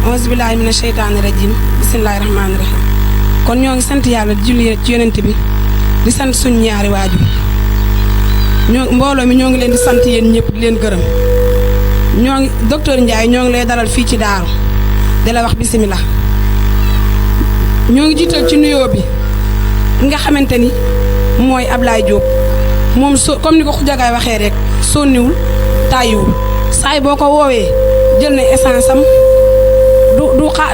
auzu billaahi mina sheytaani rajiim bismillaahi rahmaani rahiim. kon ñoo ngi sant yàlla di julli ci yonent bi di sant suñu ñaari waajur mbooloo mi ñoo ngi leen di sant yéen ñëpp di leen gërëm ñoo ngi docteur Ndiaye ñoo ngi lay dalal fii ci daaru di la wax bisimilah. ñoo ngi jiital ci nuyoo bi nga xamante ni mooy Ablaye Diop moom comme ni ko Jagaay waxee rek sonniwul tàyyiwul saay boo ko woowee jël na essence am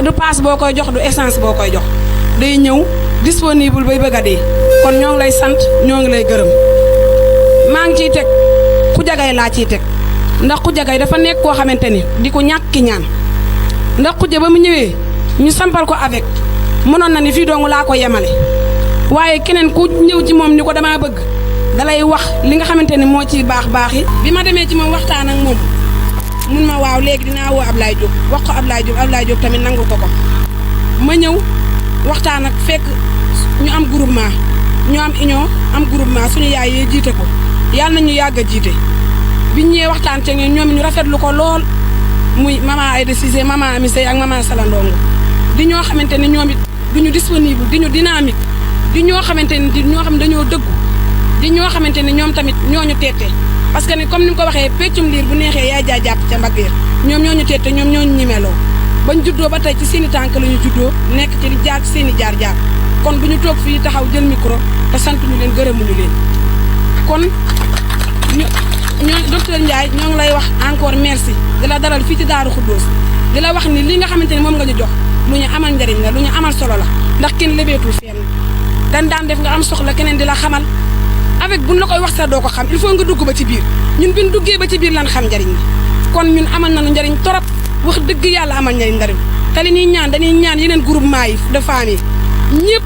du paas boo koy jox du essence boo koy jox day ñëw disponible bay bëgg a dee kon ñoo ngi lay sant ñoo ngi lay gërëm. maa ngi ciy teg Jagaay laa ciy teg ndax Jagaay dafa nekk koo xamante ni di ko ñàkk ki ñaan ndax ba mu ñëwee ñu sampal ko avec mënoon na ni fii dong laa ko yemale waaye keneen ku ñëw ci moom ni ko damaa bëgg dalay wax li nga xamante ni moo ci baax yi. bi ma demee ci moom waxtaan ak moom mun ma waaw léegi dinaa woo Ablaye Diop wax ko Ablaye Diop tamit nangu ko ma ñëw waxtaan ak fekk ñu am groupement ñu am union am groupement suñu yaay yee jiite ko yàlla nañu yàgg a jiite biñ ñëwee waxtaan ci ñoom ñu rafetlu ko lool muy maman Aïda Cissé maman Ami Sey ak maman Salandongo di ñoo xamante ni ñoom it duñu disponible di ñu dynamique di ñoo xamante ni di ñoo xam dañoo dëggu di ñoo xamante ni ñoom tamit ñooñu teete parce que ni comme ni mu ko waxee peccum liir bu neexee yaay jaay jàpp ca mbaggeer ñoom ñooñu teete ñoom ñooñu ñimeloo bañ juddoo ba tey ci seeni tànk la ñu juddoo nekk ci li jaar ci seeni jaar-jaar kon bu ñu toog fii taxaw jël micro te sant ñu leen gërëmuñu leen kon ñoo docteur Ndiaye ñoo ngi lay wax encore merci di la dalal fii ci Daaru Xuddoos di la wax ni li nga xamante ni moom nga ñu jox lu ñu amal njariñ la lu ñu amal solo la ndax kenn lebeetul fenn daan def nga am soxla keneen di la xamal avec buñ la koy wax sax doo ko xam il faut nga dugg ba ci biir ñun biñ duggee ba ci biir lan xam njariñ la kon ñun amal nañu njariñ torop wax dëgg yàlla amal njariñ te li ñuy ñaan dañuy ñaan yeneen groupement yi de famille ñëpp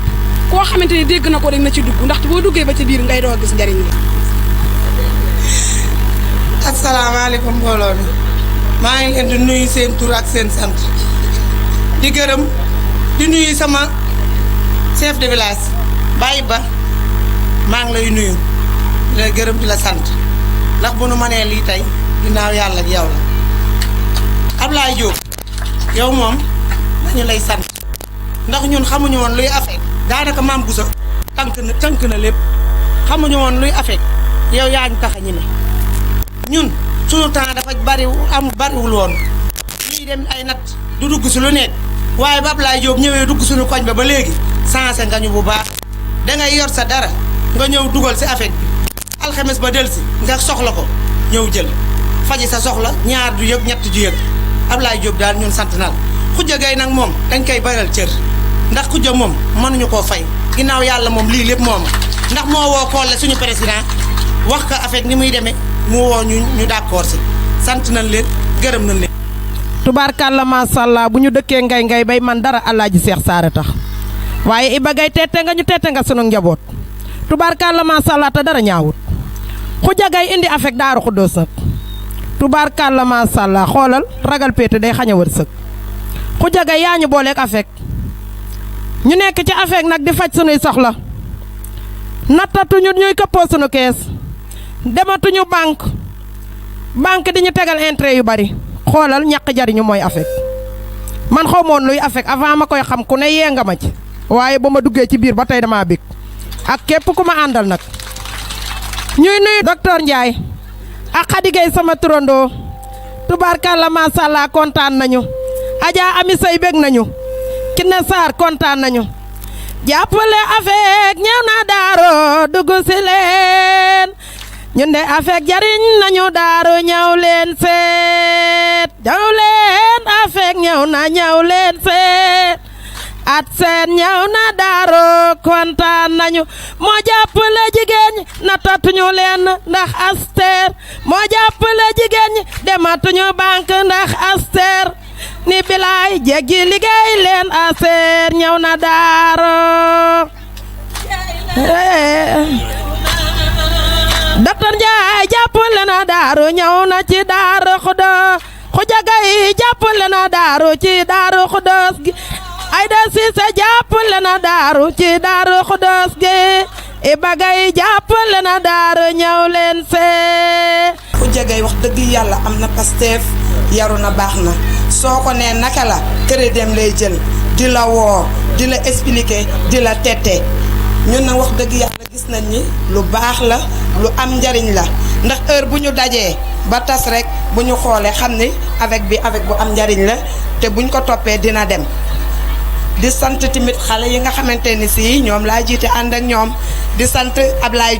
koo xamante ni dégg na ko rek na ci dugg ndaxte boo duggee ba ci biir ngay doo gis njariñ la. asalaamaaleykum mbooloo mi maa ngi leen di nuyu seen tur ak seen sant di gërëm di nuyu sama chef de village Baye Ba maa ngi lay nuyu di la gërëm di la sant ndax bu nu mënee lii tey ginnaaw yàlla ak yow la Ablaye Diop yow moom dañu lay sant ndax ñun xamuñu woon luy affect daanaka maam Boussa tënk na lépp xamuñu woon luy affect yow yaa ñu tax a ñime ñun suñu temps dafa bariwul woon ñuy dem ay nat du dugg si lu nekk waaye ba Ablaye Diop ñëwee dugg suñu koñ ba léegi sensé nga ñu bu baax dangay yor sa dara nga ñëw dugal si affect bi alxames ba delsi nga soxla ko ñëw jël faji sa soxla ñaar du yëg ñett du yëg Ablaye Diop daal ñun sant na la Khoudia Gaye nag moom dañ koy baral cër ndax Khoudia moom mënuñu koo fay ginnaaw yàlla moom lii lépp moom ndax moo woo Kolle suñu président wax ko affect ni muy demee mu woo ñu d'accord si sant nañ leen gërëm nañ leen. tubaarkàlla macha allah bu ñu dëkkee ngay bay man dara Alaaji Seex Saare tax waaye Iba Gaye teete nga ñu teete nga sunu njaboot tubaarkàlla macha allah te dara ñaawut Khoudia Gaye indi affect Daaru Xuddoos nag tubaarkàlla macha allah xoolal ragal péete day xañ a wërsëg Khoudia Gaye yaa ñu booleeg affect ñu nekk ci affect nag di faj sunuy soxla nattatuñu ñuy këppoo sunu kees dematuñu banque di ñu tegal intérêt yu bari xoolal ñàkk jariñu mooy affect man xaw moon luy affect avant ma koy xam ku ne yee nga ma ci waaye ba ma duggee ci biir ba tey damaa bég ak képp ku ma àndal nag ñuy nuyu docteur Ndiaye ak Khady Gaye sama turandoo tubaarkàlla macha allah kontaan nañu Adja Ami Sey bég nañu Kiné Sarr kontaan nañu jàppale affect ñëw na Daaro dugg si leen ñun de affect jariñ nañu Daaro ñëw leen seet ñëw leen affect ñëw leen seet at seen ñëw na Daaro kontaan nañu moo jàppale jigéen ñi natatuñu leen ndax aster moo jàppale jigéen ñi dematuñu banque ndax aster ni bilaay jéggi liggéey leen aster ñëw na Daaro docteur Ndiaye jàppale na Daaro ñëw na ci Daaro Xuddoos Khoudia Gaye jàppale na Daaro ci Daaro Xuddoos gi Aïda Cissé jàppale na Daaro ci Daaro Xuddoos gi Iba Gaye jàppale na Daaro ñëw leen see Khoudia Gaye wax dëgg yàlla am na Pastef yaru na baax na soo ko nee naka la crédit lay jël di la woo di la expliquer di la tette ñun na wax dëgg yàlla gis nañ ni lu baax la lu am njariñ la ndax heure bu ñu dajee ba tas rek bu ñu xoolee xam ni avec bu am njariñ la te buñ ko toppee dina dem di sant tamit xale yi nga xamante ni si ñoom laa jiite ànd ak ñoom di sant Ablaye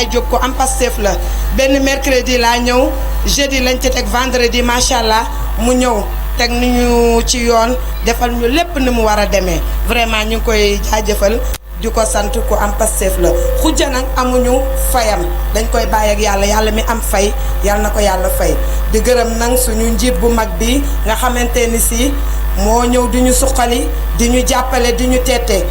Diop ko am Pastef la benn mercredi laa ñëw jeudi lañ ci teg vendredi macha allah mu ñëw teg ni ñu ci yoon defal ñu lépp ni mu war a demee vraiment ñu ngi koy jaajëfal di ko sant ku am Pastef la xujja nag amuñu fayam dañ koy bàyyi ak yàlla mi am fay yàlla na ko yàlla fay di gërëm nag suñu njiit bu mag bi nga xamante ni si moo ñëw di ñu suqali di ñu jàppale di ñu teete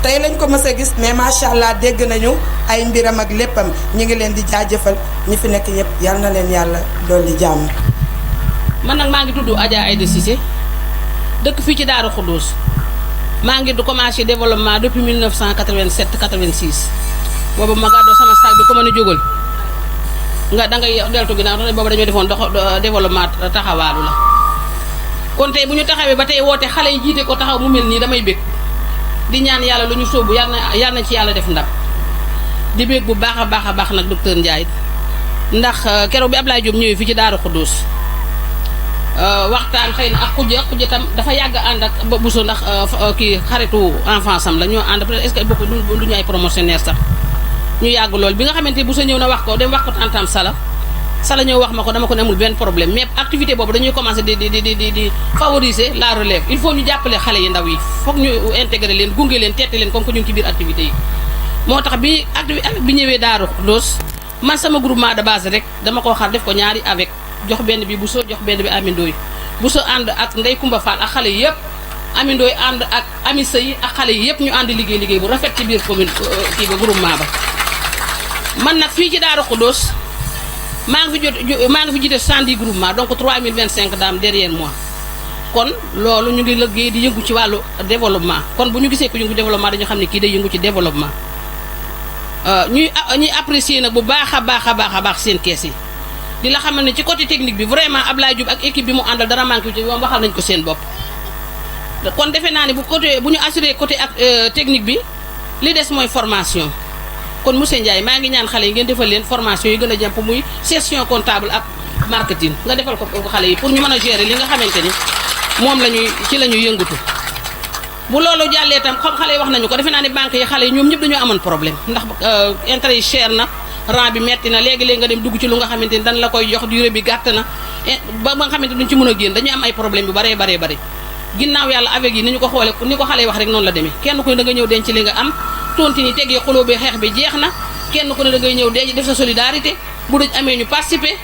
tey lañ ko mës a gis mais macha allah dégg nañu ay mbiram ak léppam ñu ngi leen di jaajëfal ñi fi nekk ñëpp yal na leen yàlla dolli jàmm. man nag maa ngi tudd Adja Aïda Cissé dëkk fii ci Daaru Xudoos maa ngi du commencé développement depuis 1987 86 boobu ma gàddoo sama sac bi ko mën a jógal nga da ngay deltu ginnaaw te boobu dañoo defoon développement taxawaalu la kon tey bu ñu taxawee ba tey woote xale yi jiite ko taxaw mu mel nii damay bég di ñaan yàlla lu ñu sóobu yàlla na ci yàlla def ndam di bég bu baax a baax nag docteur Ndiaye ndax keroog bi Ablaye Diop ñëwee fii ci Daaru Xudoos waxtaan xëy na ak xujja tam dafa yàgg ànd ak Bousso ndax kii xaritu enfance am la ñoo ànd peut-être est-ce que bokk du ñu ay promotionnaire sax ñu yàgg lool bi nga xamante ni Bousso ñëw na wax ko dem wax ko tantam Sala ñëw wax ma ko dama ko ne amul benn problème mais activité boobu dañuy commencer di favoriser la relève il faut ñu jàppale xale yi ndaw yi foog ñu intégrer leen gunge leen tette leen comme que ñu ngi ci biir activité yi moo tax bi bi ñëwee Daaru Xudoos man sama groupement de base rek dama ko xar def ko ñaari avec jox benn bi Bousso jox benn bi Amindooy Bousso ànd ak Ndey Kumba Fall ak xale yi yëpp Amindooy ànd ak Ami Sey ak xale yi yëpp ñu ànd liggéey bu rafet ci biir commune kii ba groupement ba man nag fii ci Daaru Xudoos maa ngi fi jiite 110 groupement donc 3025 dames derrière moi kon loolu ñu ngi liggéey di yëngu ci wàllu développement kon bu ñu gisee ko yëngu développement dañu xam ne kii day yëngu ci développement ñuy apprécier nag bu baax a baax seen kees yi di la xamal ne ci côté technique bi vraiment Ablaye Diop ak équipe bi mu àndal dara manqué ci moom waxal nañ ko seen bopp kon defe naa ne bu ñu assuré côté ak technique bi li des mooy formation kon monsieur Ndiaye maa ngi ñaan xale yi ngeen defal leen formation yi gën a jàmp muy gestion comptable ak marketing nga defal ko xale yi pour ñu mën a gérer li nga xamante ni moom ci la ñuy yëngatu bu loolu jàllee tam xam xale yi wax nañu ko defe naa ne banque yi xale yi ñoom ñëpp dañoo amoon problème ndax intérêt yi cher na rang bi metti na léegi-léegi nga dem dugg ci lu nga xamante ni dañ la koy jox durée bi gàtt na ba nga xamante duñ ci mën a génn dañuy am ay problème yu baree ginnaaw yàlla avec yi ni ñu ko xoole ni ko xale yi wax rek noonu la demee kenn ku ne da nga ñëw denc li nga am tonti ni tegee xuloo bi xeex bi jeex na kenn ku ne da ngay ñëw def sa solidarité bu dee amee ñu participer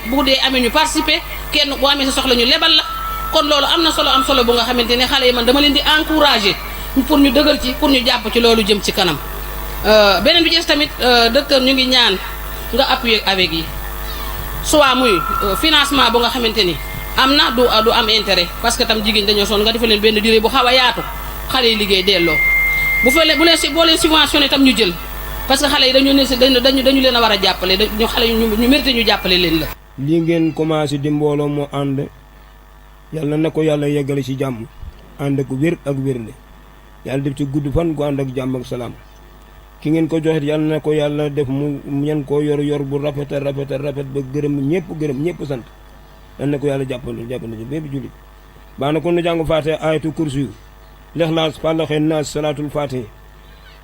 kenn boo amee sa soxla ñu lebal la kon loolu am solo bu nga xamante ne xale yi man dama leen di encourager pour ñu dëgër ci pour ñu jàpp ci loolu jëm ci kanam beneen bi ci tamit docteur ñu ngi ñaan nga appuyer avec yi soit muy financement bu nga xamante ni am na du am intérêt parce que tam jigéen dañoo sonn nga defal leen benn durée bu xaw a yaatu xale yi liggéey delloo boo leen subventionné tam ñu jël parce que xale yi dañu leen a war a jàppale ñu xale yi ñu mérité ñu jàppale leen la. lii ngeen commencé di mbooloo moo ànd yàlla na ko yàlla yeggale ci jàmm ànd ak wér ak wérle yàlla def ci gudd fan gu ànd ak jàmm ak salaam ki ngeen ko joxe yàlla na ko yàlla def mu ñan koo yor bu rafet ba gërëm ñëpp sant. yal na ko yàlla jàppale ci bépp jullit baax na kon nu jàng faate ayatu kursi yu lexlaas fàllaxee naas salaatul faate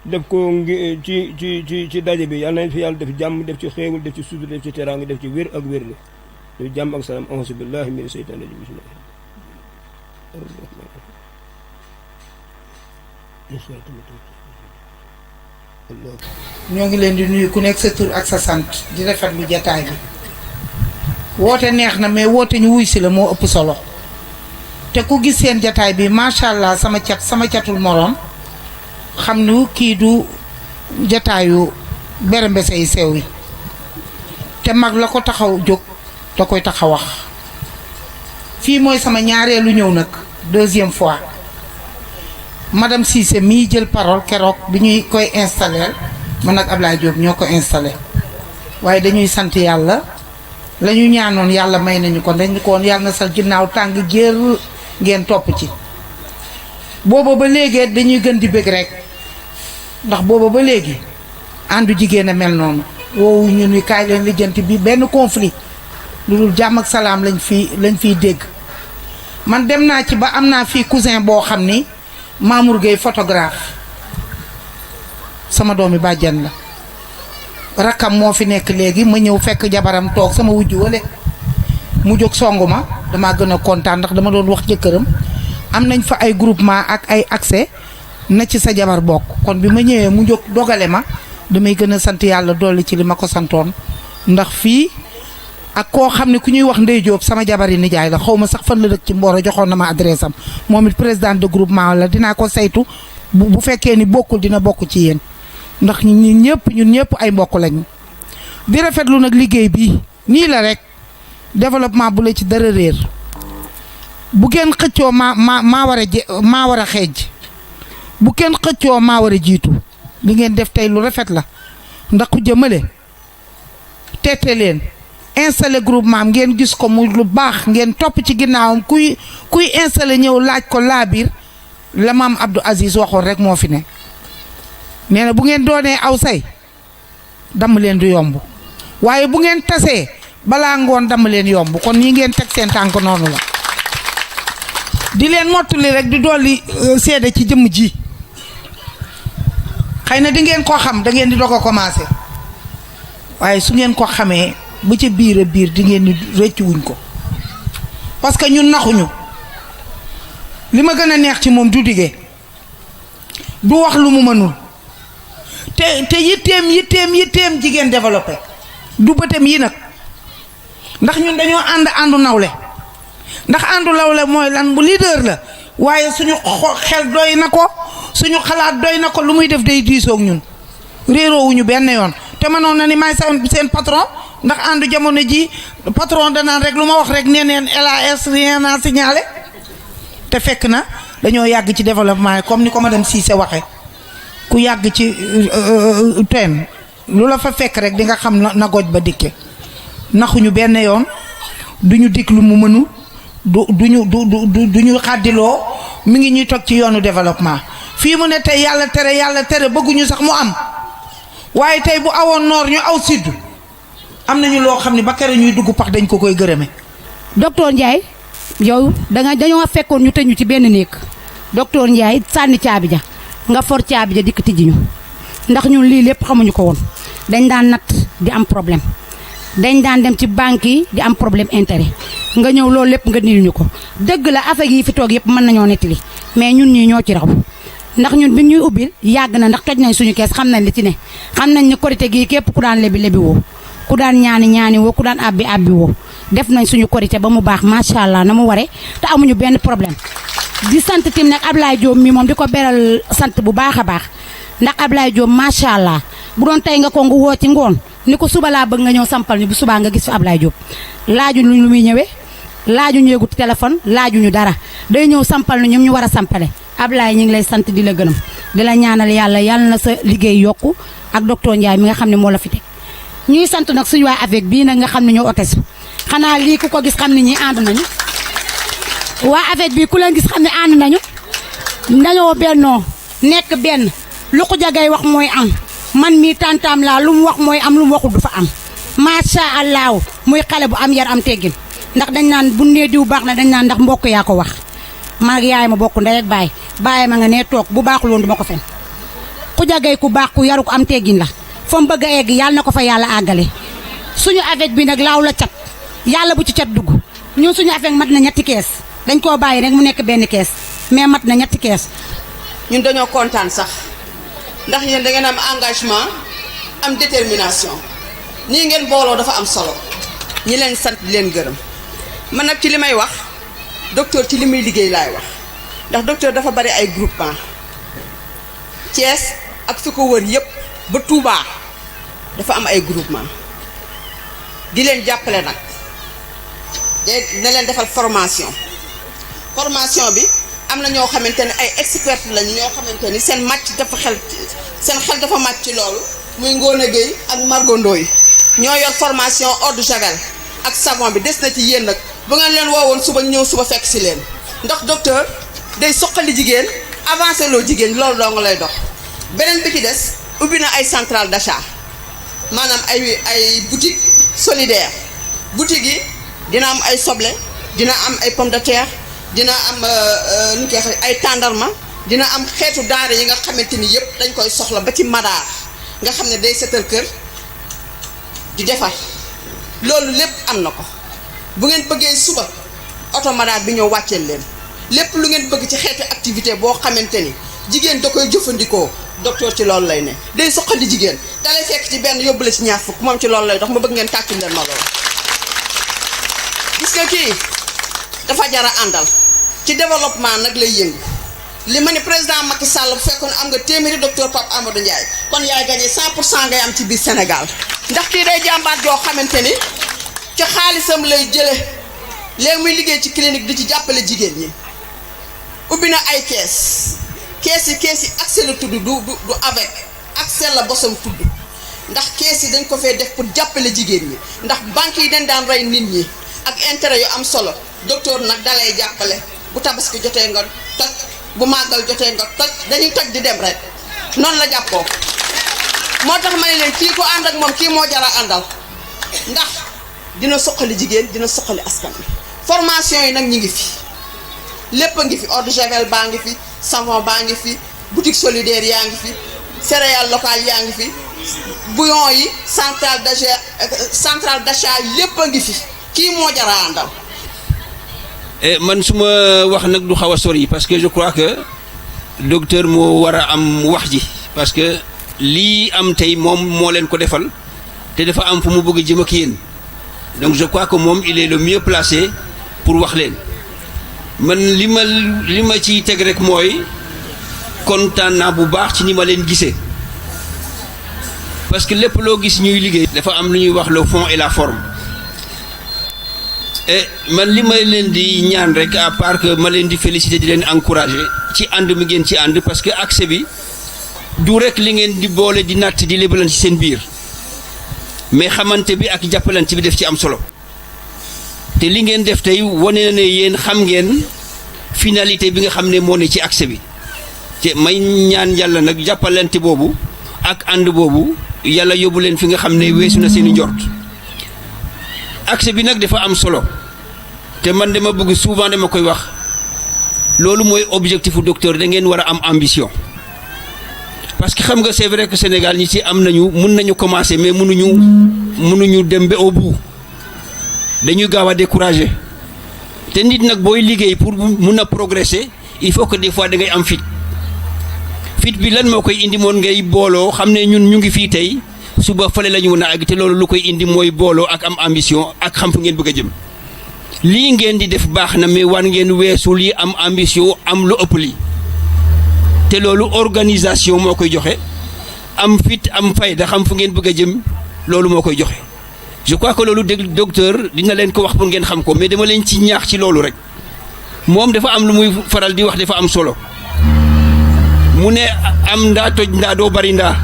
def ko ci daje bi yàlla nañ fi yàlla def jàmm def ci xéewal def ci sutur def ci teraanga def ci wér ak wér la def jàmm ak salaam auzu billahi mina seytaan rajim bismillah ñoo ngi leen di nuyu ku nekk sa tur ak sa sant di rafetlu jataay bi woote neex na mais woote ñu wuy si la moo ëpp solo te ku gis seen jataay bi macha allah sama catul moroom xam nu kii du jataayu bere mbese yi sew yi te mag la ko taxaw jóg da koy taxaw wax fii mooy sama ñaareelu ñëw nag deuxième fois madame Cissé mii jël parole keroog bi ñuy koy installer man ak Ablaye Diop ñoo ko installé waaye dañuy sant yàlla la ñu ñaanoon yàlla may nañu ko dañ ko woon yàlla na sa ginnaaw tàng jéer ngeen topp ci booba ba léegi dañuy gën di bëgg rek ndax booba ba léegi àndu jigéen a mel noonu woowu ñu ni kaay leen lijjanti bi benn conflit lu dul jàmm ak salaam lañ fiy dégg man dem naa ci ba am naa fii cousin boo xam ni Mamour Gueye photographe sama doomi bàjjan la rakkam moo fi nekk léegi ma ñëw fekk jabaram toog sama wujju wale mu jóg songu ma damaa gën a kontaan ndax dama doon wax jëkkëram am nañ fa ay groupement ak ay accès na ci sa jabar bokk kon bi ma ñëwee mu jóg dogale ma damay gën a sant yàlla dolli ci li ma ko santoon ndax fii ak koo xam ne ku ñuy wax Ndey Jóob sama jabar yi nijaay la xaw ma sax fan la dëkk ci Mboro joxoon na ma adresse am moom it président de groupement la dinaa ko saytu bu fekkee ni bokkul dina bokk ci yéen ndax ñun ñëpp ay mbokk lañu di rafetlu nag liggéey bi nii la rek développement bu la ci dara réer bu kenn xëccoo maa war a xeej bu kenn xëccoo maa war a jiitu li ngeen def tey lu rafet la ndax ku jëmale teete leen installé groupement am ngeen gis ko mu lu baax ngeen topp ci ginnaawam kuy installé ñëw laaj ko laa biir la maam Abdou Aziz waxoon rek moo fi ne nee na bu ngeen doonee aw say damm leen du yomb waaye bu ngeen tasee balaa ngoon damm leen yomb kon ñi ngeen teg seen tànk noonu la di leen mottali rek di dolli seede ci jëmm ji xëy na di ngeen ko xam da ngeen di doog a commencé waaye su ngeen ko xamee bu ci biir a biir di ngeen ni rëcc wuñ ko parce que ñun naxuñu li ma gën a neex ci moom du dige du wax lu mu mënul te yitteem jigéen développé du bëtam yi nag ndax ñun dañoo àndu nawle ndax àndu nawle mooy lan bu leader la waaye suñu xel doy na ko suñu xalaat doy na ko lu muy def day diisoog ñun réeroowuñu benn yoon te mënoon na ni maay seen patron ndax àndu jamono ji patron danaan rek lu ma wax rek nee neen LAS rien à signaler te fekk na dañoo yàgg ci développement yi comme ni ko madame Cissé waxe ku yàgg ci teen lu la fa fekk rek di nga xam na goj ba dikke naxuñu benn yoon duñu dikk lu mu mënul duñu xàddiloo mi ngi ñuy toog ci yoonu développement fii mu ne tey yàlla tere bëgguñu sax mu am waaye tey bu awoon noor ñu aw sud am nañu loo xam ne ba kere ñuy dugg pax dañ ko koy gërëme. docteur Ndiaye yow dañoo fekkoon ñu tëj ñu ci benn néeg docteur Ndiaye sànni caabi ja nga for caabi ja dikk tijji ñu ndax ñun lii lépp xamuñu ko woon dañ daan natt di am problème dañ daan dem ci banque yi di am problème intérêt nga ñëw loolu lépp nga nil ñu ko dëgg la affaire yi fi toog yëpp mën nañoo nettali mais ñun ñii ñoo ci raw ndax ñun bi ñuy ubbil yàgg na ndax toj nañ suñu kees xam nañ li ci ne xam nañ ne korité gii képp ku daan lebi woo ku daan ñaani woo ku daan abbi woo def nañ suñu korité ba mu baax macha allah na mu waree te amuñu benn problème di sant tim nag Ablaye Diop mi moom di ko beral sant bu baax a baax ndax Ablaye Diop macha allah bu doon tey nga ko nga woo ci ngoon ni ko suba laa bëgg nga ñëw sampal ñu bu subaa nga gis fi Ablaye Diop laajuñu lu muy ñëwee laajuñu yëgu téléphone laajuñu dara day ñëw sampal ñu ñu war a sampale Ablaye ñu ngi lay sant di la gërëm di la ñaanal yàlla na sa liggéey yokku ak docteur Ndiaye mi nga xam ne moo la fi teg ñuy sant nag suñu waa avec bii nag nga xam ne ñoo otes xanaa lii ku ko gis xam ne ñi ànd nañu waa avec bii ku leen gis xam ne ànd nañu dañoo bennoo nekk benn lu ko jagay wax mooy am man mii tantaam laa lu mu wax mooy am lu mu waxul du fa am macha allah muy xale bu am yar am teggin ndax dañ naan bu nee diw baax na dañ naan ndax mbokk yaa ko wax man ak yaay ma bokk ndey ak baay ma nga nee toog bu baaxul woon du ma ko fen ku jagay ku baax ku yaru ko am teggin la fa mu bëgg a egg yàlla na ko fa yàlla àggale suñu avec bi nag laaw la cat yàlla bu ci cat dugg ñun suñu avec mat na ñetti kees dañ koo bàyyi rek mu nekk benn kees mais mat na ñetti kees. ñun dañoo kontaan sax ndax yéen da ngeen am engagement am détermination nii ngeen booloo dafa am solo ñi leen sant di leen gërëm man nag ci li may wax docteur ci li muy liggéey laay wax ndax docteur dafa bari ay groupement Thiès ak fi ko wër yëpp ba Touba dafa am ay groupement di leen jàppale nag na leen defal formation bi am na ñoo xamante ne ay expert lañu ñoo xamante ni seen xel dafa màcc ci loolu muy Ngone Gueye ak Margot Ndoye ñoo yor formation eau de javel ak savon bi des na ci yéen nag bu ngeen leen woowoon suba ñëw suba fekk si leen ndax docteur day soqali jigéen avancé loo jigéen loolu dong lay dox. beneen bi ci des ubbi na ay centrale d'achat maanaam ay boutique solidaire boutique yi dina am ay soble dina am ay pomme de terre dina am nu koy waxee ay tàndarma dina am xeetu daara yi nga xamante ni yëpp dañ koy soxla ba ci madaar nga xam ne day setal kër di defar loolu lépp am na ko bu ngeen bëggee suba oto madaar bi ñëw wàcceel leen lépp lu ngeen bëgg ci xeetu activité boo xamante ni jigéen da koy jëfandikoo docteur ci loolu lay ne day soqali jigéen da lay fekk ci benn yóbbu la ci ñaar fukk moom ci loolu lay dox ma bëgg ngeen tàccul leen ma loolu gis nga kii dafa jara àndal ci développement nag lay yëngu li ma ne président Macky Sall bu fekkoon am nga téeméeri docteur Pape Amadou Ndiaye kon yaay gagné 100% ngay am ci biir Sénégal ndax kii day jàmbaat yoo xamante ni ci xaalisam lay jële léegi muy liggéey ci clinique di ci jàppale jigéen ñi ubbi na ay kees yi accès la tudd du avec accès la bosam tudd ndax kees yi dañ ko fee def pour jàppale jigéen ñi ndax banques yi dañ daan rey nit ñi ak intérêt yu am solo docteur nag dalay jàppale bu tabaski jotee nga toj bu màggal jotee nga toj dañuy toj di dem rek noonu la jàppoo moo tax ma ne leen kii ko ànd ak moom kii moo jara àndal ndax dina soqali jigéen dina soqali askan wi formation yi nag ñi ngi fi lépp a ngi fi eau de javel baa ngi fi savon baa ngi fi boutique solidaire yaa ngi fi céréales locales yaa ngi fi bouillon yi centrale d'achat lépp a ngi fi kii moo jara àndal. man su ma wax nag du xaw a sori parce que je crois que docteur moo war a am wax ji parce que lii am tey moom moo leen ko defal te dafa am fu mu bëgg a jëm ak yéen donc je crois que moom il est le mieux placé pour wax leen man li ma ciy teg rek mooy kontaan naa bu baax ci ni ma leen gisee parce que lépp loo gis ñuy liggéey dafa am lu ñuy wax le fond et la forme. man li may leen di ñaan rek à part que ma leen di féliciter di leen encourager ci ànd mi ngeen ci ànd parce que accès bi du rek li ngeen di boole di natt di lébalan ci seen biir mais xamante bi ak jàppalante bi def ci am solo te li ngeen def tey wane na ne yéen xam ngeen finalité bi nga xam ne moo ne ci accès bi te may ñaan yàlla nag jàppalante boobu ak ànd boobu yàlla yóbbu leen fi nga xam ne weesu na seen i njort. accès bi nag dafa am solo te man dama bëgg souvent dama koy wax loolu mooy objectifu docteur da ngeen war a am ambition parce que xam nga c'est vrai que Sénégal ñi ci am nañu mun nañu commencer mais mënuñu dem ba au bout dañuy gaaw a décourager te nit nag booy liggéey pour mun a progresser il faut que des fois da ngay am fit bi lan moo koy indi moon ngay booloo xam ne ñun ñu ngi fii tey suba fale la ñu mën a àgg te loolu lu koy indi mooy booloo ak am ambition ak xam fu ngeen bëgg a jëm lii ngeen di def baax na mais war ngeen weesu lii am ambition am lu ëpp lii te loolu organisation moo koy joxe am fit am fayda xam fu ngeen bëgg a jëm loolu moo koy joxe je crois que loolu docteur dina leen ko wax pour ngeen xam ko mais dama leen ci ñaax ci loolu rek moom dafa am lu muy faral di wax dafa am solo mu ne am ndaa toj ndaa doo bari ndaa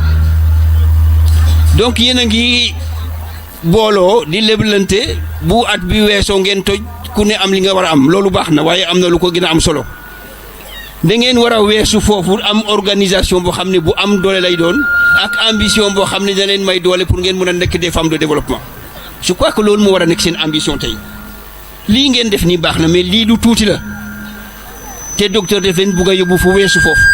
donc yéen a ngi booloo di leblante bu at bi weesoo ngeen toj ku ne am li nga war a am loolu baax na waaye am na lu ko gën a am solo da ngeen war a weesu foofu am organisation boo xam ne bu am doole lay doon ak ambition boo xam ne da leen may doole pour ngeen mën a nekk des femmes de développement je crois que loolu moo war a nekk seen ambition tey lii ngeen def nii baax na mais lii lu tuuti la te docteur def leen bugg a yóbbu fu weesu foofu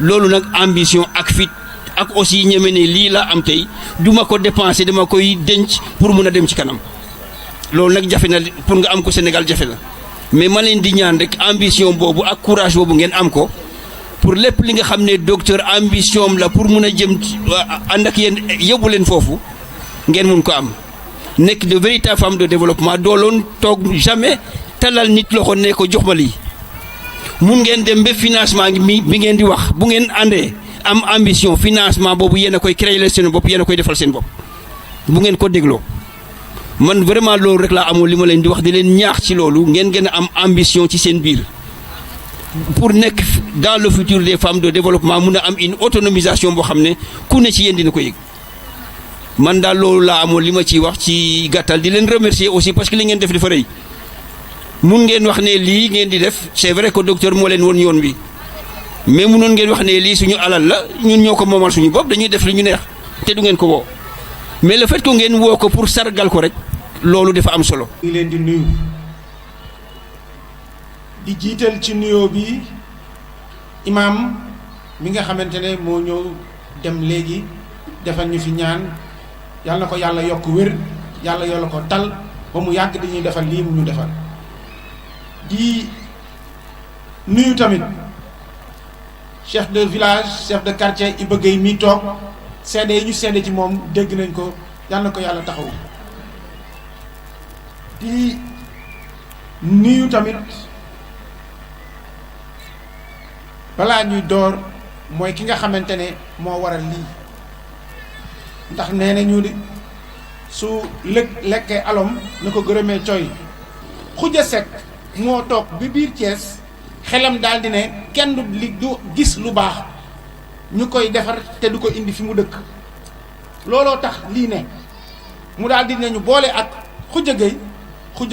loolu nag ambition ak fit ak aussi ñeme ne lii la am tey duma ko dépenser dama koy denc pour mun a dem ci kanam loolu nag jafe na pour nga am ko Sénégal jafe na mais ma leen di ñaan rek ambition boobu ak courage boobu ngeen am ko pour lépp li nga xam ne docteur ambition la pour mun a jëm ànd ak yéen yóbbu leen foofu ngeen mun ko am nekk de véritable femme de développement dooloon toog jamais talal nit loxo ne ko jox ma lii mun ngeen dem ba financement bi ngeen di wax bu ngeen àndee am ambition financement boobu yéen a koy créer seen bopp yéen a koy defal seen bopp bu ngeen ko dégloo man vraiment loolu rek laa amoon li ma leen di wax di leen ñaax ci loolu ngeen gën a am ambition ci seen biir pour nekk dans le futur des femmes de développement mun a am une autonomisation boo xam ne ku ne ci yéen dina ko yëg man daal loolu laa amoon li ma ciy wax ci gàttal di leen remercier aussi parce que li ngeen def dafa rëy mun ngeen wax ne lii ngeen di def c'est vrai que docteur moo leen woon yoon bi mais munoon ngeen wax ne lii suñu alal la ñun ñoo ko moomal suñu bopp dañuy def li ñu neex te du ngeen ko woo mais le fait que ngeen woo ko pour sargal ko rek loolu dafa am solo. ngi leen di nuyu di jiital ci nuyoo bi imaam mi nga xamante ne moo ñëw dem léegi defal ñu fi ñaan yàlla na ko yàlla yokk wér yàlla yàlla ko tal ba mu yàgg dañuy defal lii mu ñu defal di nuyu tamit chef de village chef de quartier Iba Gueye mi toog seede yi ñu seede ci moom dégg nañ ko yàlla na ko yàlla taxaw di nuyu tamit balaa ñuy door mooy ki nga xamante ne moo waral lii ndax nee na ñu di su lekkee alom na ko gërëmee coy Khoudia Seck moo toog bi biir Thiès xelam daal di ne kenn du gis lu baax ñu koy defar te du ko indi fi mu dëkk looloo tax lii ne mu daal di ne ñu boole ak Khoudia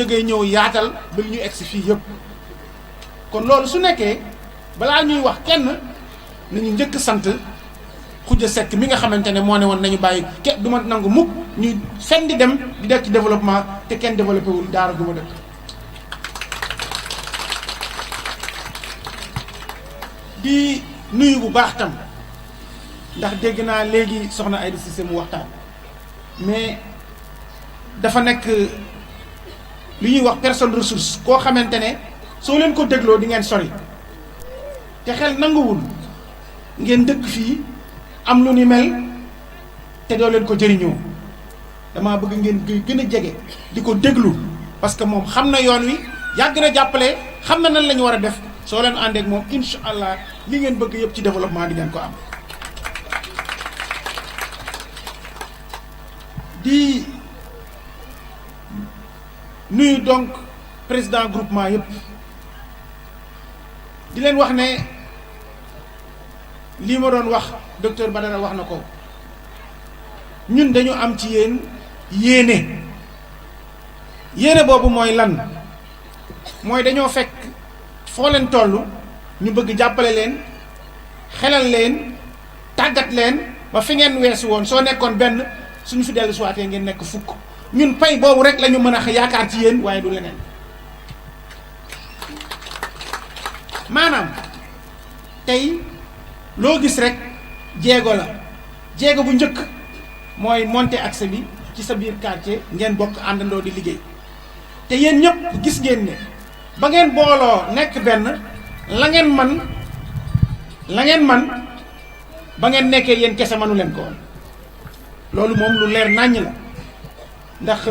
Gueye ñëw yaatal ba li ñu egsi fii yëpp kon loolu su nekkee balaa ñuy wax kenn nañu njëkk sant Khoudia Seck mi nga xamante ne moo ne woon nañu bàyyi du ma nangu mukk ñuy fen di dem di def ci développement te kenn développé wul daara gu ma dëkk di nuyu bu baax tam ndax dégg naa léegi soxna Aïda Cissé mu waxtaan mais dafa nekk li ñuy wax personne ressource koo xamante ne soo leen ko dégloo di ngeen sori te xel nanguwul ngeen dëkk fii am lu ni mel te doo leen ko jëriñoo dama bëgg ngeen gën a jege di ko déglu parce que moom xam na yoon wi yàgg na jàppale xam na nan la ñu war a def soo leen àndeek moom incha allah li ngeen bëgg yëpp ci développement di ngeen ko am. di nuyu donc président groupement yëpp di leen wax ne lii ma doon wax docteur Badara wax na ko ñun dañu am ci yéen yéene boobu mooy lan mooy dañoo fekk foo leen toll ñu bëgg jàppale leen xelal leen tàggat leen ba fi ngeen weesu woon soo nekkoon benn suñu fi dellu suwaatee ngeen nekk fukk ñun pay boobu rek la ñu mën a yaakaar ci yéen waaye du leneen maanaam tey loo gis rek jéego la jéego bu njëkk mooy monter accès bi ci sa biir quartier ngeen bokk àndandoo di liggéey te yéen ñëpp gis ngeen ne ba ngeen booloo nekk benn la ngeen man ba ngeen nekkee yéen kese manu leen ko woon loolu moom lu leer nàññ la ndax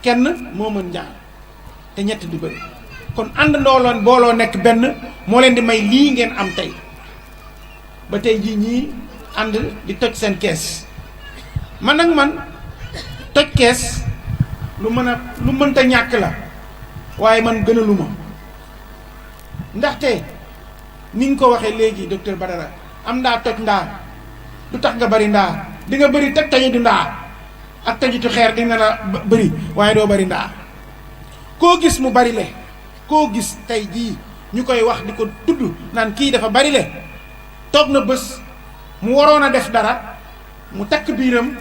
kenn moo mën ñaar te ñett du bëri kon àndandoo loon booloo nekk benn moo leen di may lii ngeen am tey ba tey jii ñii ànd di toj seen kees man nag man toj kees lu mënta ñàkk la waaye man gënaluma ndaxte ni nga ko waxee léegi docteur Badara am ndaa toj ndaa du tax nga bari ndaa di nga bëri teg tañu du ndaa ak tajitu xeer dina la bëri waaye doo bëri ndaa koo gis mu bari le koo gis tey jii ñu koy wax di ko tudd naan kii dafa bari le toog na bés mu waroon a def dara mu takk biiram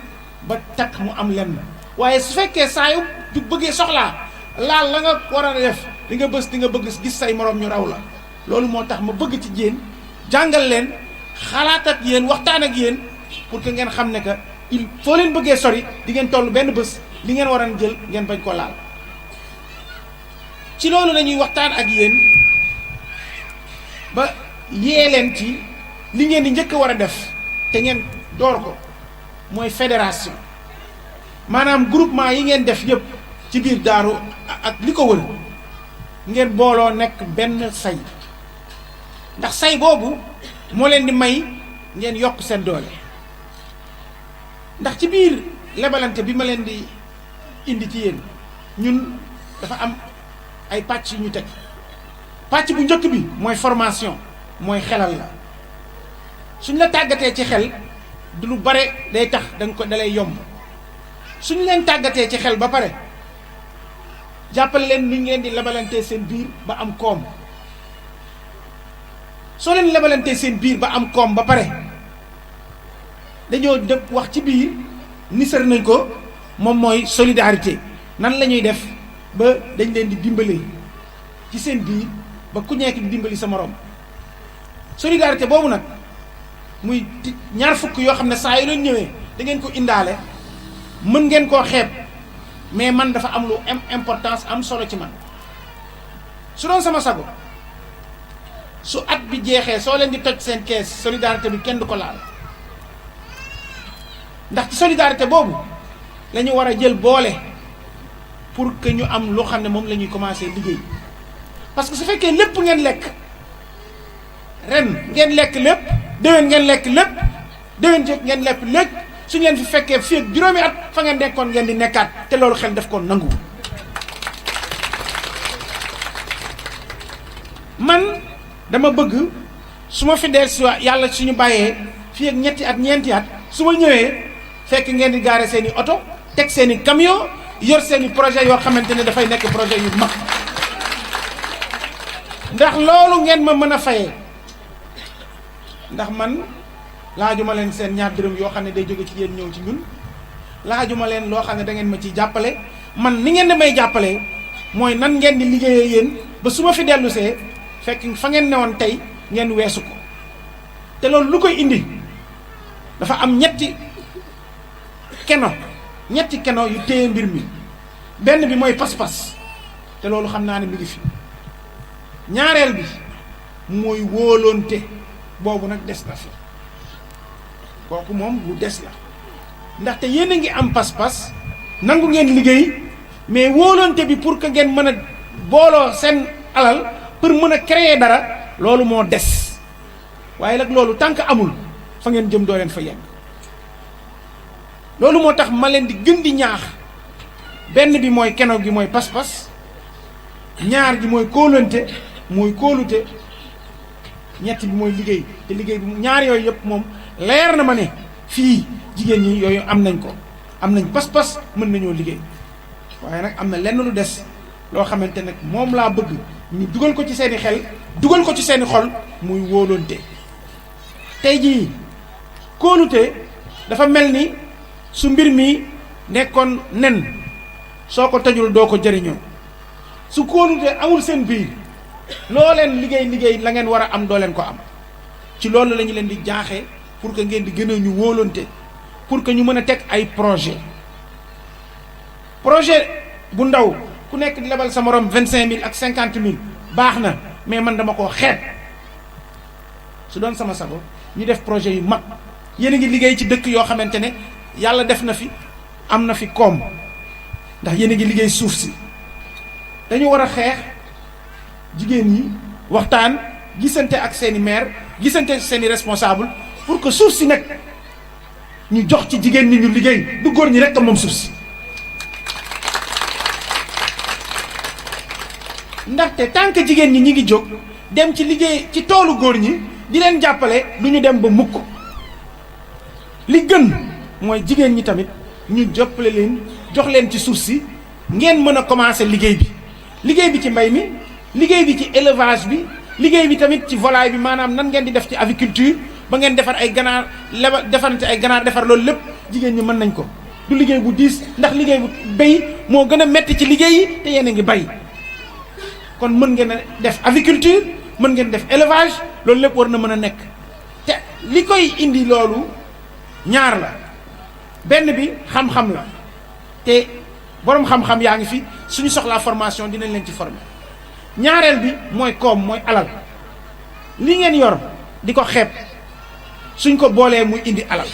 ba takk mu am lenn waaye su fekkee saa yu du bëggee soxlaa laal la nga war a def di nga bés di nga bëgg gis say moroom ñu raw la loolu moo tax ma bëgg ci yéen jàngal leen xalaat ak yéen waxtaan ak yéen pour que ngeen xam ne que il foo leen bëggee sori di ngeen toll benn bés li ngeen war a jël ngeen bañ ko laal ci loolu lañuy waxtaan ak yéen ba yee leen ci li ngeen di njëkk a war a def te ngeen door ko mooy fédération maanaam groupement yi ngeen def yëpp ci biir daaru ak li ko wër ngeen booloo nekk benn say ndax say boobu moo leen di may ngeen yokk seen doole ndax ci biir lebalante bi ma leen di indi ci yéen ñun dafa am ay pàcc yu ñu teg pàcc bu njëkk bi mooy formation mooy xelal la suñ la tàggatee ci xel du lu bare day tax dalay yomb suñu leen tàggatee ci xel ba pare jàppale leen ni ngeen di lebalantee seen biir ba am koom soo leen lebalantee seen biir ba am koom ba pare dañoo dëpp wax ci biir nisar nañ ko moom mooy solidarité nan la ñuy def ba dañ leen di dimbale ci seen biir ba ku nekk di dimbali sa morom solidarité boobu nag muy ñaar fukk yoo xam ne saa yu leen ñëwee da ngeen ko indaale mën ngeen koo xeeb mais man dafa am lu importance am solo ci man su doon sama sago su at bi jeexee soo leen di toj seen kees solidarité bi kenn du ko laal ndax ci solidarité boobu la ñu war a jël boole pour que ñu am loo xam ne moom la ñuy commencer liggéey parce que su fekkee lépp ngeen lekk ren ngeen lekk lépp déwén ngeen lekk lépp déwén jëkk ngeen lekk lépp suñu leen fi fekkee fii ak juróomi at fa ngeen nekkoon ngeen di nekkaat te loolu xel def ko nangu man dama bëgg su ma fi dee si yàlla suñu bàyyee fii ak ñetti at ñeenti at su ma ñëwee fekk ngeen di gaare seen i oto teg seen i camion yor seen i projet yoo xamante ne dafay nekk projet yu mag ndax loolu ngeen ma mën a fayee ndax man laajuma leen seen ñaar dërëm yoo xam ne day jóge ci yéen ñëw ci ñun laajuma leen loo xam ne da ngeen ma ciy jàppale man ni ngeen di may jàppale mooy nan ngeen di liggéeyee yéen ba su ma fi dellusee fekk fa ngeen newoon tey ngeen weesu ko te loolu lu koy indi dafa am ñetti keno yu téye mbir mi benn bi mooy pas-pas te loolu xam naa ne mi ngi fi ñaareel bi mooy wóolonte boobu nag des na fi kooku moom lu des la ndaxte yéen a ngi am pas-pas nangu ngeen liggéey mais wóolonte bi pour que ngeen mën a booloo seen alal pour mën a créer dara loolu moo des waaye nag loolu tant que amul fa ngeen jëm doo leen fa yegg loolu moo tax ma leen di gën di ñaax benn bi mooy keno gi mooy pas-pas ñaar gi mooy kóolante mooy kóolute ñett bi mooy liggéey te liggéey bi ñaar yooyu yëpp moom leer na ma ne fii jigéen ñi yooyu am nañ ko am nañ pas-pas mën nañoo liggéey waaye nag am na lenn lu des loo xamante nag moom laa bëgg ñu dugal ko ci seeni xel dugal ko ci seeni xol muy wóolonte tey jii kóolute dafa mel ni su mbir mi nekkoon nen soo ko tëjul doo ko jëriñoo su kóolute amul seen biir loo leen liggéey la ngeen war a am doo leen ko am ci loolu la ñu leen di jaaxee pour que ngeen di gën a ñu wóolonte pour que ñu mën a teg ay projet bu ndaw ku nekk di lebal sa morom 25 000 ak 50 000 baax na mais man dama koo xeeb su doon sama sago ñu def projet yu mag yéen a ngi liggéey ci dëkk yoo xamante ne yàlla def na fi am na fi koom ndax yéen a ngi liggéey suuf si dañu war a xeex jigéen ñi waxtaan gisante ak seeni maire gisante ak seeni responsable pour que suuf si nag ñu jox ci jigéen ñi ñu liggéey du góor ñi rek moom suuf si ndaxte tant que jigéen ñi ñi ngi jóg dem ci liggéey ci toolu góor ñi di leen jàppale du ñu dem ba mukk li gën mooy jigéen ñi tamit ñu jàppale leen jox leen ci suuf si ngeen mën a commencer liggéey bi ci mbay mi liggéey bi ci élevage bi liggéey bi tamit ci volaille bi maanaam nan ngeen di def ci aviculture ba ngeen defar ay ganaar defarante ay ganaar defar loolu lépp jigéen ñi mën nañ ko du liggéey bu diis ndax liggéey bu béy moo gën a metti ci liggéey yi te yéen a ngi bay kon mën ngeen a def aviculture mën ngeen def élevage loolu lépp war na mën a nekk te li koy indi loolu ñaar la benn bi xam-xam la te boroom xam-xam yaa ngi fi suñu soxlaa formation dinañ leen ci former ñaareel bi mooy koom mooy alal li ngeen yor di ko xeeb suñ ko boolee muy indi alal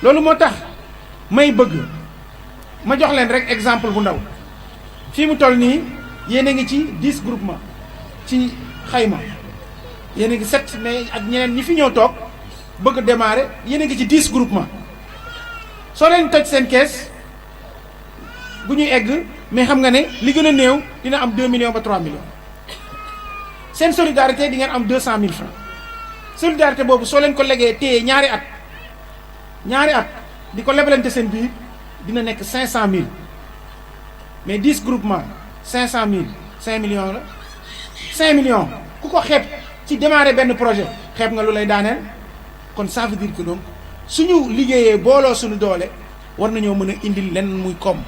loolu moo tax may bëgg ma jox leen rek exemple bu ndaw fii mu toll nii yéen a ngi ci 10 groupement ci xayma yéen a ngi 7 mais ak ñeneen ñi fi ñëw toog bëgg a démarrer yéen a ngi ci 10 groupement soo leen toj seen kees bu ñuy egg mais xam nga ne li gën a néew dina am 2 millions ba 3 millions seen solidarité di ngeen am 200 000 francs solidarité boobu soo leen ko legee téye ñaari at ñaari at di ko lebalante seen biir dina nekk 500000 mais 10 groupement 500000 5 millions la 5 millions ku ko xeeb ci démarrer benn projet xeeb nga lu lay daaneel kon ça veut dire que donc suñu liggéeyee booloo suñu doole war nañoo mën a indil lenn muy koom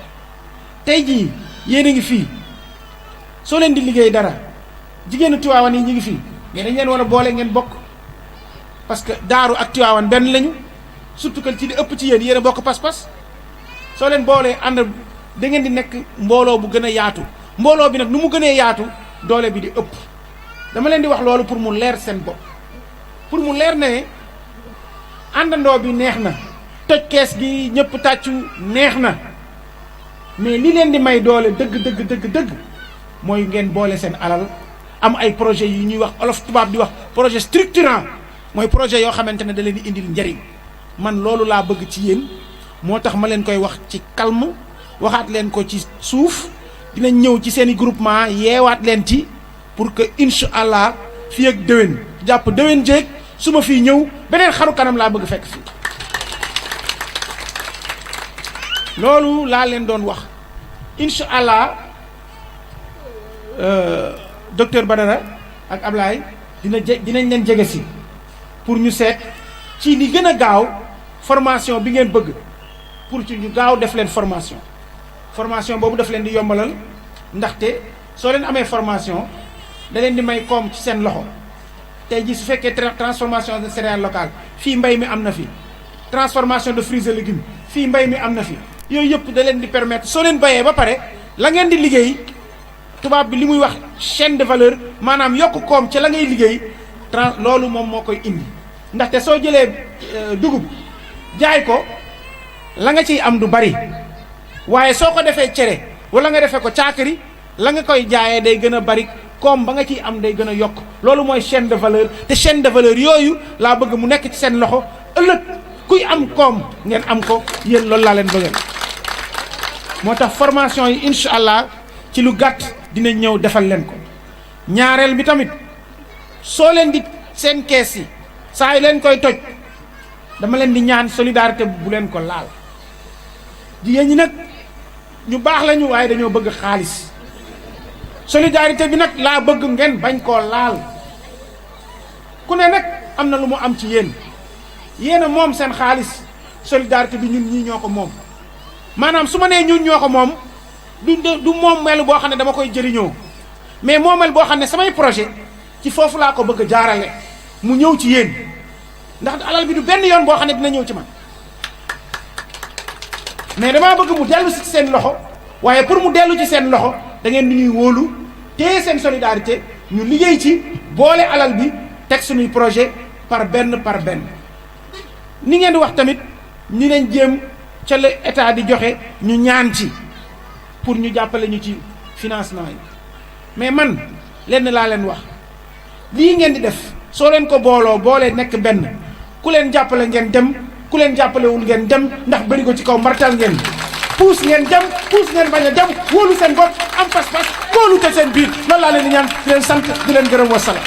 tey jii yéen a ngi fii soo leen di liggéey dara jigéenu Tiwaawan yi ñu ngi fii mais dañ leen war a boole ngeen bokk parce que daaru ak Tiwaawan benn lañu surtout que ci di ëpp ci yéen a bokk pas-pas soo leen boolee ànd da ngeen di nekk mbooloo bu gën a yaatu mbooloo bi nag nu mu gënee yaatu doole bi di ëpp dama leen di wax loolu pour mu leer seen bopp pour mu leer ne àndandoo bi neex na toj kees gi ñëpp tàccu neex na mais li leen di may doole dëgg mooy ngeen boole seen alal am ay projet yi ñuy wax olof tubaab di wax projet structurant mooy projet yoo xamante ne da leen di indil njariñ man loolu laa bëgg ci yéen moo tax ma leen koy wax ci calme waxaat leen ko ci suuf dinañ ñëw ci seeni groupement yeewaat leen ci pour que incha allah fii ak déwén jàpp déwén jéeg su ma fii ñëw beneen xaru kanam laa bëgg fekk fii loolu laa leen doon wax incha allah docteur Badara ak Ablaye dinañ leen jege si pour ñu seet ci li gën a gaaw formation bi ngeen bëgg pour ci ñu gaaw def leen formation boobu daf leen di yombalal ndaxte soo leen amee formation da leen di may koom ci seen loxo tey jii su fekkee transformation de céréales locales fii mbay mi am na fi transformation de fruits et légumes fii mbay mi am na fi yooyu yëpp da leen di permettre soo leen bayee ba pare la ngeen di liggéey tubaab bi li muy wax chaîne de valeur maanaam yokk koom ca la ngay liggéey loolu moom moo koy indi ndaxte soo jëlee dugub jaay ko la nga ciy am du bari waaye soo ko defee cere wala nga defee ko caakiri la nga koy jaayee day gën a bari koom ba nga ciy am day gën a yokk loolu mooy chaîne de valeur te chaîne de valeur yooyu laa bëgg mu nekk ci seen loxo ëllëg kuy am koom ngeen am ko yéen loolu laa leen bëggal moo tax formation yi incha allah ci lu gàtt dinañ ñëw defal leen ko ñaareel bi tamit soo leen di seen kees yi saa yu leen koy toj dama leen di ñaan solidarité bu leen ko laal jigéen ñi nag ñu baax lañu waaye dañoo bëgg xaalis solidarité bi nag laa bëgg ngeen bañ koo laal ku ne nag am na lu mu am ci yéen a moom seen xaalis solidarité bi ñun ñii ñoo ko moom maanaam su ma nee ñun ñoo ko moom du moom mel boo xam ne dama koy jëriñoo mais moomel boo xam ne samay projet ci foofu laa ko bëgg a jaarale mu ñëw ci yéen ndax alal bi du benn yoon boo xam ne dina ñëw ci man mais damaa bëgg mu dellu ci seen loxo waaye pour mu dellu ci seen loxo da ngeen di ñuy wóolu téye seen solidarité ñu liggéey ci boole alal bi teg suñuy projet par benn ni ngeen di wax tamit ñi leen jéem ca la état di joxe ñu ñaan ci pour ñu jàppale ñu ci financement yi mais man lenn laa leen wax lii ngeen di def soo leen ko boolee nekk benn ku leen jàppale ngeen dem ku leen jàppalewul ngeen dem ndax bëri ko ci kaw martal ngeen puus ngeen dem puus ngeen bañ a dem wóolu seen bopp am pas-pas wóolu te seen biir loolu laa leen di ñaan di leen sant di leen gërëm wasalaam